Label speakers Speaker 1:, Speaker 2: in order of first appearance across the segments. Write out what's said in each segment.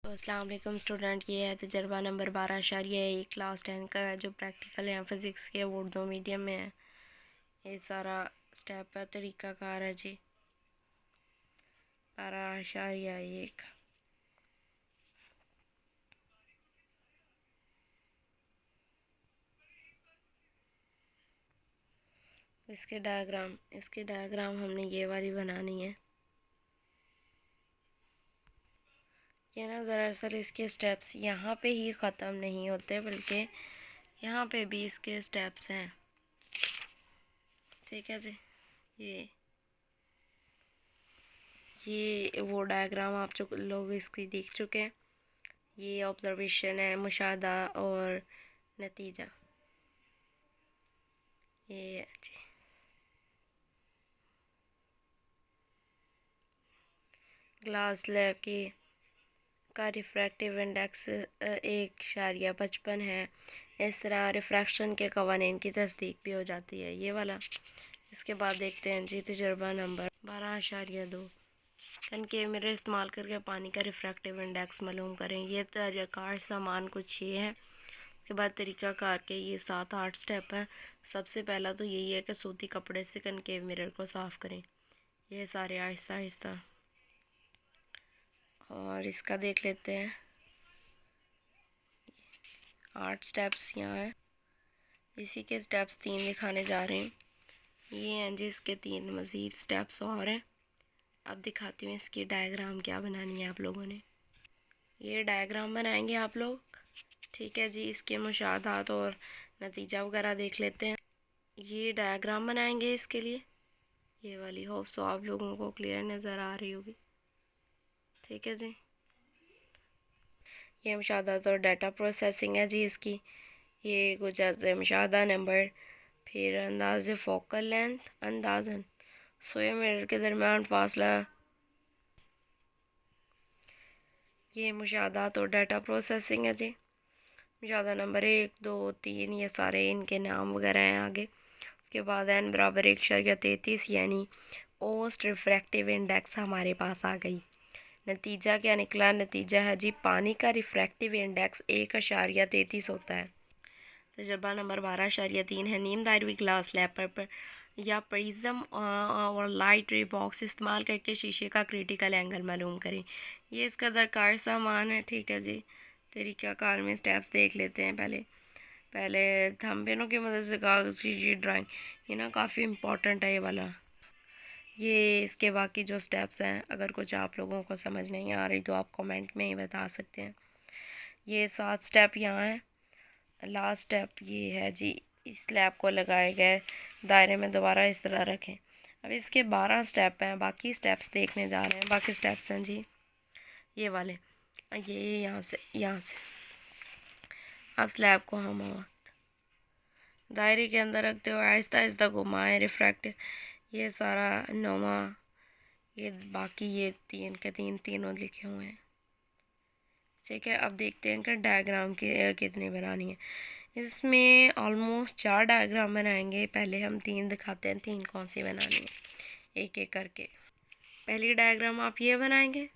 Speaker 1: तो अस्सलाम वालेकुम स्टूडेंट, ये है तजर्बा नंबर 12 क्लास 10 का है जो प्रैक्टिकल है फिज़िक्स के वो उर्दू मीडियम में है। ये सारा स्टेप है, तरीक़ाकार है जी। 12 इसके डायग्राम हमने ये वाली बनानी है। ये ना दरअसल इसके स्टेप्स यहाँ पे ही ख़त्म नहीं होते बल्कि यहाँ पे भी इसके स्टेप्स हैं। ठीक है जी। ये वो डायग्राम आप जो लोग इसकी देख चुके हैं। ये ऑब्जर्वेशन है, मुशाहदा और नतीजा। ये है जी। ग्लास स्लैब की का रिफ्रैक्टिव इंडेक्स 1.55 है। इस तरह रिफ्रैक्शन के कवानीन की तस्दीक भी हो जाती है, ये वाला। इसके बाद देखते हैं जी तजर्बा नंबर 12.2 कनकेव मिरर इस्तेमाल करके पानी का रिफ्रैक्टिव इंडेक्स मालूम करें। ये तरीक़ाकार सामान कुछ ये है। उसके बाद तरीक़ाकार के ये 7-8 स्टेप हैं। सबसे पहला तो यही है कि सूती कपड़े से कनकेव मिरर को साफ़ करें। ये सारे आहिस्ता आहिस्ता और इसका देख लेते हैं। 8 स्टेप्स यहाँ हैं। इसी के स्टेप्स 3 दिखाने जा रहे हैं। ये हैं जी इसके 3 मज़ीद स्टेप्स और हैं। अब दिखाती हूँ इसकी डायग्राम क्या बनानी है आप लोगों ने। ये डायग्राम बनाएंगे आप लोग। ठीक है जी। इसके मुशाहदात और नतीजा वगैरह देख लेते हैं। ये डायग्राम बनाएंगे इसके लिए। ये वाली होप सो आप लोगों को क्लियर नज़र आ रही होगी। ठीक है जी। ये मुशाहदात और डाटा प्रोसेसिंग है जी इसकी। ये कुछ ऐसे मुशाहदा नंबर, फिर अंदाज़े फोकल लेंथ, अंदाज़न सोया मिरर के दरमियान फासला। ये मुशाहदात और डाटा प्रोसेसिंग है जी। मुशाहदा नंबर 1, 2, 3 ये सारे इनके नाम वगैरह हैं आगे। उसके बाद n बराबर 1.33 यानी औसत रिफ्रैक्टिव इंडेक्स हमारे पास आ गई। नतीजा क्या निकला? नतीजा है जी पानी का रिफ्रैक्टिव इंडेक्स 1.33 होता है। तजर्बा नंबर 12.3 है नीम दायरवी ग्लास स्लैब पर या प्रिज्म और लाइट रे बॉक्स इस्तेमाल करके शीशे का क्रिटिकल एंगल मालूम करें। ये इसका दरकार सामान है। ठीक है जी। तरीक़ाकार में स्टेप्स देख लेते हैं। पहले थंबनेलों की मदद से कागज़ की ड्राइंग, ये ना काफ़ी इम्पोर्टेंट है ये वाला। ये इसके बाकी जो स्टेप्स हैं अगर कुछ आप लोगों को समझ नहीं आ रही तो आप कमेंट में ही बता सकते हैं। ये 7 स्टेप यहाँ हैं। लास्ट स्टेप ये है जी, इस स्लैब को लगाए गए दायरे में दोबारा इस तरह रखें। अब इसके 12 स्टेप हैं। बाकी स्टेप्स देखने जा रहे हैं। बाकी स्टेप्स हैं जी ये वाले। ये यहाँ से अब स्लैब को हम दायरे के अंदर रखते हुए आहिस्ता आहिस्ता घुमाएं। रिफ्रैक्टिव ये सारा नोमा, ये बाकी ये 3 के 3 तीनों लिखे हुए हैं। ठीक है। अब देखते हैं कि डायग्राम कितनी बनानी है। इसमें ऑलमोस्ट 4 डायग्राम बनाएंगे। पहले हम 3 दिखाते हैं 3 कौन सी बनानी है एक एक करके। पहली डायग्राम आप ये बनाएंगे,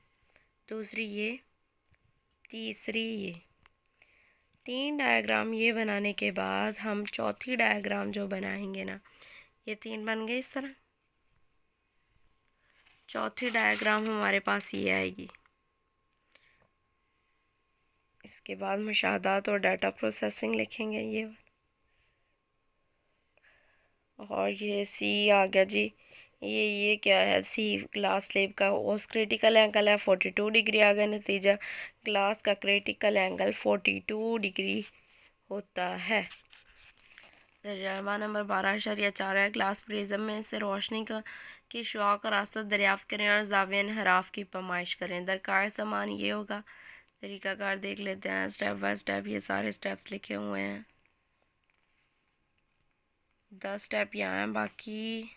Speaker 1: दूसरी ये, तीसरी ये। 3 डायग्राम ये बनाने के बाद हम चौथी डायग्राम जो बनाएंगे ना, ये 3 बन गए इस तरह। चौथी डायग्राम हमारे पास ये आएगी। इसके बाद मुशाहदात और डाटा प्रोसेसिंग लिखेंगे ये, और ये सी आ गया जी। ये क्या है? सी ग्लास स्लेब का औसत क्रिटिकल एंगल है 42 डिग्री आ गया। नतीजा ग्लास का क्रिटिकल एंगल 42 डिग्री होता है। तजर्बा नंबर 12.4 है ग्लास प्रिज्म में से रोशनी की शुआ का रास्ता दरियाफ्त करें और ज़ाविया इन्हराफ की पैमाइश करें। दरकार सामान ये होगा। तरीक़ाकार देख लेते हैं स्टेप बाय स्टेप। ये सारे स्टेप्स लिखे हुए हैं। 10 स्टेप यहाँ हैं। बाकी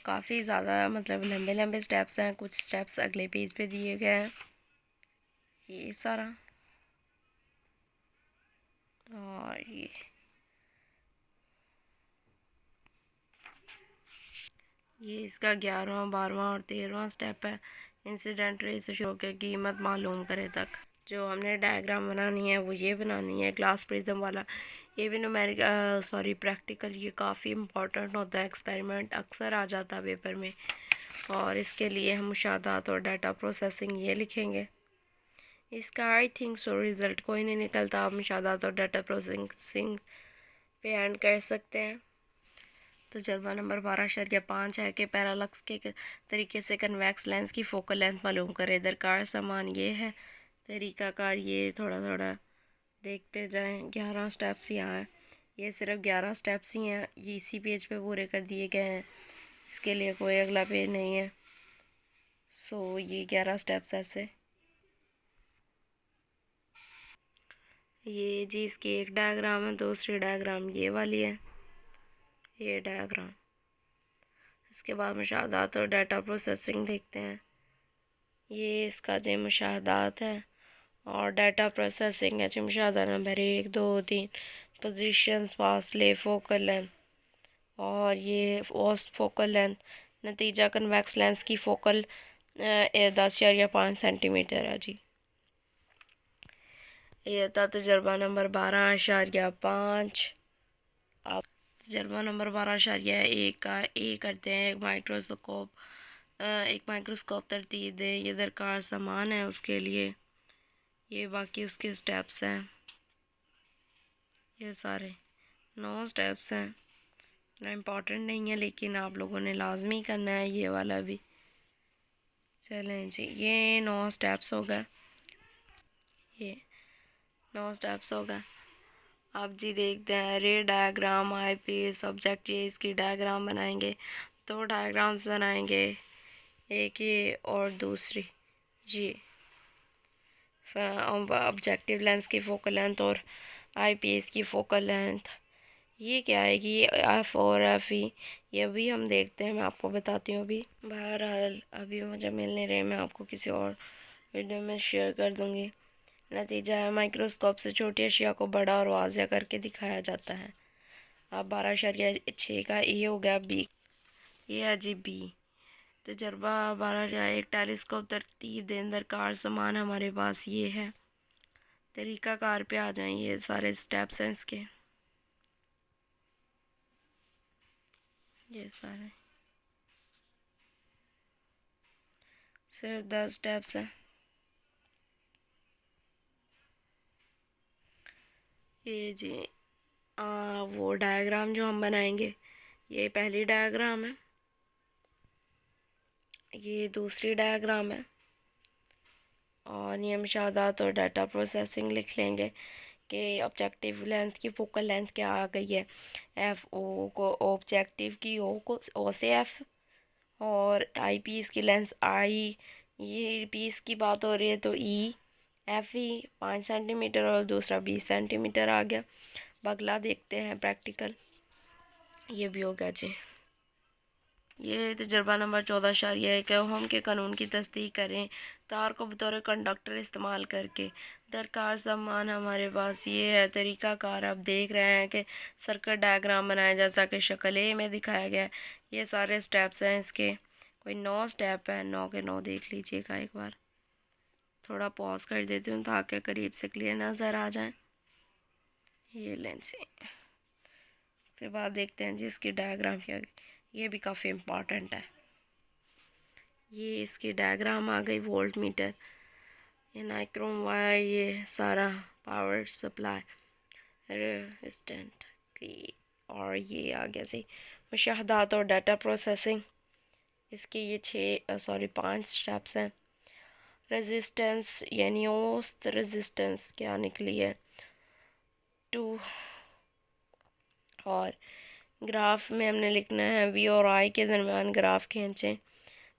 Speaker 1: काफ़ी ज़्यादा मतलब लंबे लंबे स्टेप्स हैं। कुछ स्टेप्स अगले पेज पे दिए गए हैं। ये सारा और ये इसका 11वां 12वां और 13वां स्टेप है। इंसिडेंट रे से शुरू होकर कीमत मालूम करे तक। जो हमने डायग्राम बनानी है वो ये बनानी है ग्लास प्रिज्म वाला। ये भी न्यूमेरिक प्रैक्टिकल, ये काफ़ी इम्पोर्टेंट होता है, एक्सपेरिमेंट अक्सर आ जाता है पेपर में। और इसके लिए हम मुशाहदात और डाटा प्रोसेसिंग ये लिखेंगे। इसका आई थिंक सो रिज़ल्ट कोई नहीं निकलता, आप मुशाहदात और डाटा प्रोसेसिंग पे एंड कर सकते हैं। तजर्बा नंबर 12.5 है कि पैरालक्स के तरीके से कन्वेक्स लेंस की फोकल लेंथ मालूम करें। दरकार सामान ये है, तरीक़ाकार ये थोड़ा थोड़ा देखते जाएं। 11 स्टेप्स यहाँ हैं, ये सिर्फ 11 स्टेप्स ही हैं, ये इसी पेज पे पूरे कर दिए गए हैं, इसके लिए कोई अगला पेज नहीं है। सो ये 11 स्टेप्स ऐसे। ये जी इसकी एक डायग्राम है, दूसरी डायग्राम ये वाली है, ये डायग्राम। इसके बाद मुशाहदात और डाटा प्रोसेसिंग देखते हैं। ये इसका जी मुशाहदात है और डाटा प्रोसेसिंग है जी। मुशाहदा नंबर 1 2 3 पोजीशंस, फासले, फोकल लेंथ और ये औसत फोकल लेंथ। नतीजा कन्वेक्स लेंस की फोकल 10.5 सेंटीमीटर है जी। ये था तजर्बा नंबर 12.5। आप तजर्बा नंबर 12.1 का ए करते हैं। एक माइक्रोस्कोप तरतीब दें, ये दरकार सामान है उसके लिए। ये बाकी उसके स्टेप्स हैं, ये सारे 9 स्टेप्स हैं। ना इम्पॉर्टेंट नहीं है लेकिन आप लोगों ने लाजमी करना है ये वाला भी। चलें जी, ये 9 स्टेप्स हो गए, ये 9 स्टेप्स हो गए। अब जी देखते हैं रे डायग्राम, आई पीस ऑब्जेक्ट, ये इसकी डायग्राम बनाएंगे। 2 डायग्राम्स बनाएंगे, एक ये और दूसरी ये। ऑब्जेक्टिव लेंस की फोकल लेंथ और आई पीस की फोकल लेंथ ये क्या आएगी, एफ़ और एफ़ ई, ये भी हम देखते हैं, मैं आपको बताती हूँ अभी। बहरहाल अभी मुझे मिल नहीं रहे, मैं आपको किसी और वीडियो में शेयर कर दूँगी। नतीजा है माइक्रोस्कोप से छोटी अशिया को बड़ा और वाज़िया करके दिखाया जाता है। अब 12.6 का ए हो गया बी, ये है जी बी। तजर्बा 12.1 टेलीस्कोप तरतीब दें, दरकार सामान हमारे पास ये है। तरीक़ाकार पे आ जाएं, ये सारे स्टेप्स हैं इसके, ये सारे सिर्फ 10 स्टेप्स हैं। ये जी वो डायग्राम जो हम बनाएंगे, ये पहली डायग्राम है, ये दूसरी डायग्राम है और ये मुशाहदात और डाटा प्रोसेसिंग लिख लेंगे कि ऑब्जेक्टिव लेंस की फोकल लेंथ क्या आ गई है। एफ ओ को ऑब्जेक्टिव की ओ से एफ, और आई पीस की लेंस आई, ये पीस की बात हो रही है तो ई, एफ ई 5 सेंटीमीटर और दूसरा 20 सेंटीमीटर आ गया। अगला देखते हैं प्रैक्टिकल, ये भी हो गया जी। ये तजर्बा नंबर 14.1 ओहम के कानून की तस्दीक करें तार को बतौर कंडक्टर इस्तेमाल करके। दरकार सामान हमारे पास ये है। तरीक़ाकार आप देख रहे हैं कि सर्किट डायग्राम बनाया जैसा कि शक्ल ए में दिखाया गया। ये सारे स्टेप्स हैं इसके, कोई 9 स्टेप हैं, 9 के 9 देख लीजिएगा एक बार। थोड़ा पॉज कर देती हूँ ताकि करीब से क्लियर नज़र आ जाए। ये लेंस फिर बाद देखते हैं जिसकी डायग्राम क्या, ये भी काफ़ी इम्पॉर्टेंट है। ये इसकी डायग्राम आ गई, वोल्ट मीटर, ये नाइक्रोम वायर, ये सारा पावर सप्लाई रेजिस्टेंट की, और ये आ गया जी मुशाहदात और डाटा प्रोसेसिंग। इसके ये 5 स्टेप्स हैं। रेजिस्टेंस यानी औसत रेजिस्टेंस क्या निकली है 2, और ग्राफ में हमने लिखना है वी और आई के दरमियान ग्राफ खींचें।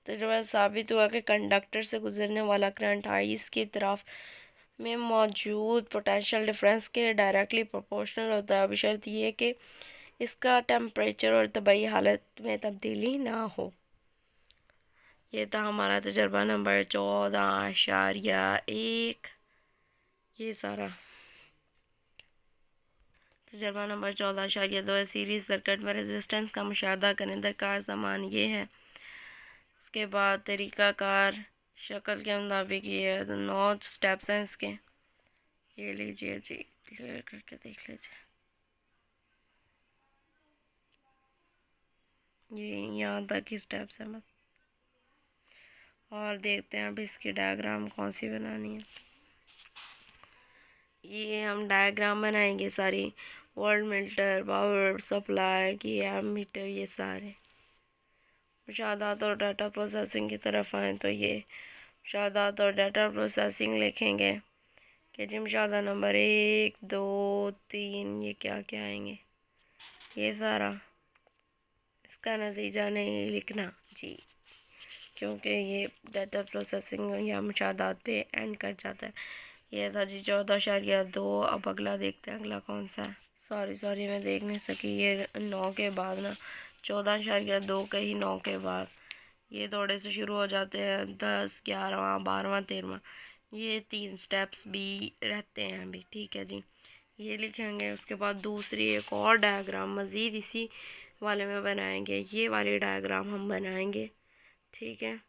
Speaker 1: तो जब साबित हुआ कि कंडक्टर से गुजरने वाला करंट आई इसकी तरफ में मौजूद पोटेंशियल डिफरेंस के डायरेक्टली प्रोपोर्शनल होता है, बशर्त ये कि इसका टेम्परेचर और तबाही हालत में तब्दीली ना हो। ये था हमारा तजर्बा नंबर 14.1। ये सारा तजर्बा नंबर 14.2 सीरीज सर्किट में रेजिस्टेंस का मुशाहदा करें। दरकार सामान ये है। उसके बाद तरीक़ाकार शक्ल के मुताबिक ये 9 स्टेप्स हैं इसके। ये लीजिए जी, क्लियर करके देख लीजिए। ये यहाँ तक ही स्टेप्स हैं बस। और देखते हैं अब इसकी डायग्राम कौन सी बनानी है। ये हम डायग्राम बनाएंगे सारी, वोल्ट मीटर, पावर सप्लाई की, एम मीटर, ये सारे। मुशाहदात और डाटा प्रोसेसिंग की तरफ आएँ तो ये मुशाहदात और डाटा प्रोसेसिंग लिखेंगे कि जी मुशाहदा नंबर 1, 2, 3, ये क्या क्या आएंगे, ये सारा। इसका नतीजा नहीं लिखना जी, क्योंकि ये डाटा प्रोसेसिंग या मुशाहदात पे एंड कर जाता है। ये था जी 14.2। अब अगला देखते हैं, अगला कौन सा है। सॉरी मैं देख नहीं सकी। ये 9 के बाद ना, 14.2 के ही 9 के बाद ये थोड़े से शुरू हो जाते हैं 10, 11, 12, 13। ये 3 स्टेप्स भी रहते हैं अभी, ठीक है जी। ये लिखेंगे। उसके बाद दूसरी एक और डायग्राम मज़ीद इसी वाले में बनाएंगे, ये वाली डायग्राम हम बनाएंगे, ठीक है।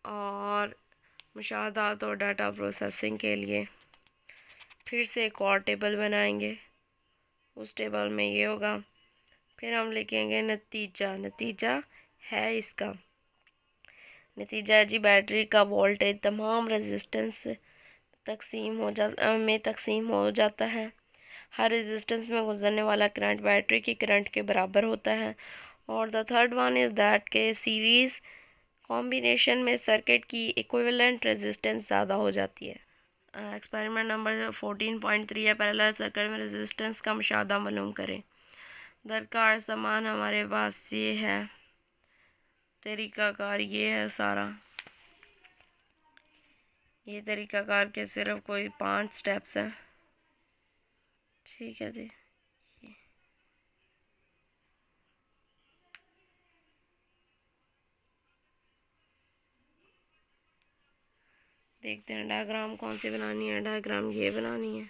Speaker 1: और मुशाहदात और डाटा प्रोसेसिंग के लिए फिर से एक और टेबल बनाएंगे। उस टेबल में ये होगा। फिर हम लिखेंगे नतीजा। नतीजा है इसका, नतीजा जी बैटरी का वोल्टेज तमाम रेजिस्टेंस तकसीम हो जाता है। हर रेजिस्टेंस में गुजरने वाला करंट बैटरी की करंट के बराबर होता है। और the third one is that के सीरीज़ कॉम्बिनेशन में सर्किट की इक्विवेलेंट रेजिस्टेंस ज़्यादा हो जाती है। एक्सपेरिमेंट नंबर 14.3 है। पैरेलल सर्किट में रेजिस्टेंस का मुशाहदा मालूम करें। दरकार सामान हमारे पास ये है, तरीक़ाकार ये है सारा। ये तरीक़ाकार के सिर्फ कोई 5 स्टेप्स हैं, ठीक है जी। देखते हैं डायग्राम कौन सी बनानी है। डायग्राम ये बनानी है।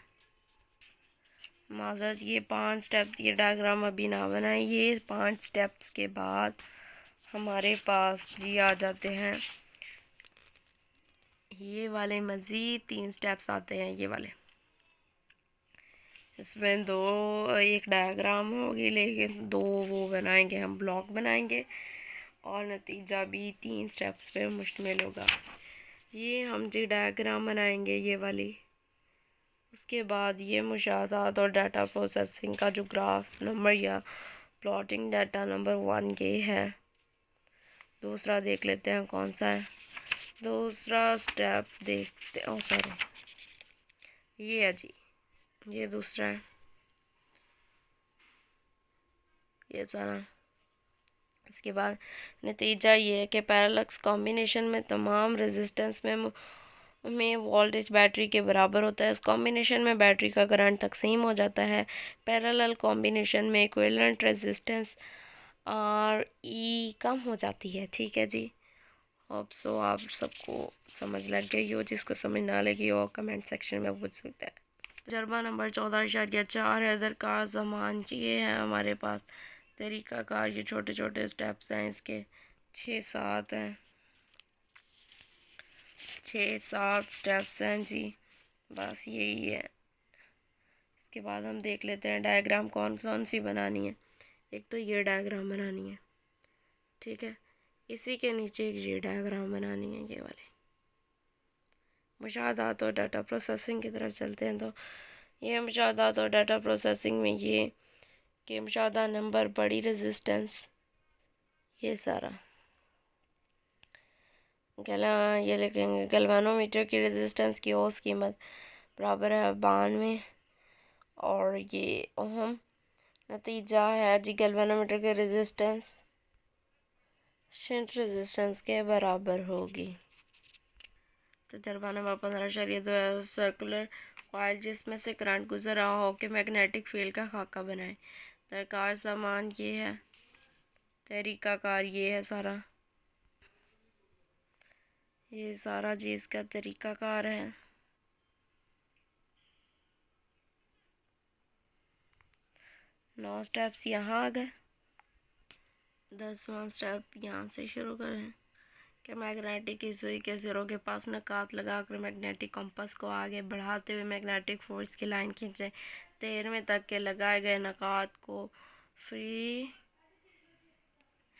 Speaker 1: माजरत, ये 5 स्टेप्स, ये डायग्राम अभी ना बनाए। ये 5 स्टेप्स के बाद हमारे पास जी आ जाते हैं ये वाले मज़ीद 3 स्टेप्स आते हैं, ये वाले। इसमें एक डायग्राम होगी, लेकिन 2 वो बनाएंगे हम, ब्लॉक बनाएंगे। और नतीजा भी 3 स्टेप्स पे मुश्तमिल होगा। ये हम जी डायग्राम बनाएंगे ये वाली। उसके बाद ये मुशाहदात और डाटा प्रोसेसिंग का जो ग्राफ नंबर या प्लॉटिंग डाटा नंबर 1 ये है। दूसरा देख लेते हैं कौन सा है। दूसरा स्टेप देखते, ओ सॉरी, ये है जी, ये दूसरा है, ये सारा। इसके बाद नतीजा ये है कि पैरेलक्स कॉम्बिनेशन में तमाम रेजिस्टेंस में वोल्टेज बैटरी के बराबर होता है। इस कॉम्बिनेशन में बैटरी का करंट तकसीम हो जाता है। पैरेलल कॉम्बिनेशन में इक्विवेलेंट रेजिस्टेंस आर ई कम हो जाती है, ठीक है जी। अब सो आप सबको समझ लग गई हो। जिसको समझ ना लगी हो कमेंट सेक्शन में पूछ सकता है। तजर्बा नंबर 14.4 है। दरकार ज़मान की ये है हमारे पास तरीक़ाकार। ये छोटे छोटे स्टेप्स हैं इसके, 6-7 हैं, 6-7 स्टेप्स हैं जी, बस यही है। इसके बाद हम देख लेते हैं डायग्राम कौन कौन सी बनानी है। एक तो ये डायग्राम बनानी है, ठीक है। इसी के नीचे एक ये डायग्राम बनानी है, ये वाले। मुशाहदात और डाटा प्रोसेसिंग की तरफ चलते हैं। तो ये मुशाहदात और डाटा प्रोसेसिंग में ये कि मुशाहदा नंबर बड़ी रेजिस्टेंस, ये सारा ये लिखेंगे। गैल्वेनोमीटर की रेजिस्टेंस की औसत कीमत बराबर है 92 और ये ओहम। नतीजा है जी गैल्वेनोमीटर की रेजिस्टेंस शंट रेजिस्टेंस के बराबर होगी। तजर्बा नंबर 15.2 है। सर्कुलर कॉइल जिसमें से करंट गुजर रहा हो कि मैग्नेटिक फील्ड का खाका बनाए। दरकार सामान ये है, तरीक़ाकार ये है सारा। ये सारा जी इसका तरीक़ाकार है। नौ स्टेप्स यहाँ आ गए। 10वां स्टेप यहाँ से शुरू करें कि मैग्नेटिक की सुई के सिरों के पास नकात लगाकर मैग्नेटिक कंपास को आगे बढ़ाते हुए मैग्नेटिक फोर्स की लाइन खींचें। 13वें तक के लगाए गए नकात को फ्री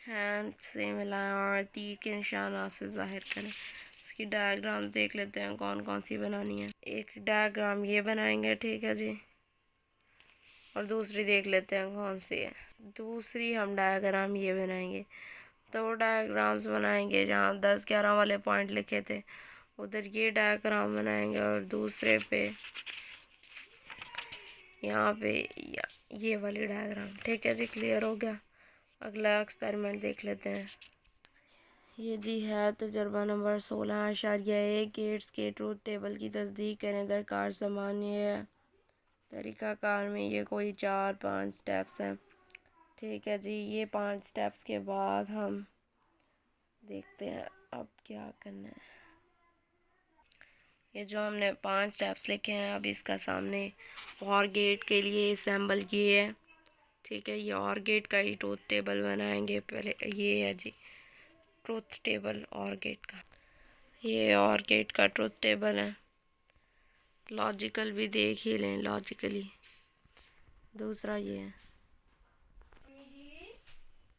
Speaker 1: हैंड से मिलाएं और तीर के निशानात से जाहिर करें। इसकी डायग्राम देख लेते हैं कौन कौन सी बनानी है। एक डायग्राम ये बनाएंगे, ठीक है जी, और दूसरी देख लेते हैं कौन सी है। दूसरी हम डायग्राम ये बनाएंगे। तो डायग्राम्स बनाएंगे जहाँ 10-11 वाले पॉइंट लिखे थे उधर ये डायग्राम बनाएंगे और दूसरे पे यहाँ पे ये वाली डायग्राम। ठीक है जी, क्लियर हो गया। अगला एक्सपेरिमेंट देख लेते हैं। ये जी है तजर्बा नंबर 16.1। गेट्स के ट्रूथ टेबल की तस्दीक करने दरकार सामान्य है। तरीक़ाकार में ये कोई 4-5 स्टेप्स हैं। ठीक है जी, ये 5 स्टेप्स के बाद हम देखते हैं अब क्या करना है। ये जो हमने 5 स्टेप्स लिखे हैं, अब इसका सामने और गेट के लिए असेंबल किए है। ठीक है, ये और गेट का ही ट्रूथ टेबल बनाएंगे। पहले ये है जी ट्रूथ टेबल और गेट का। ये और गेट का ट्रूथ टेबल है। लॉजिकल भी देख ही लें, लॉजिकली दूसरा ये है।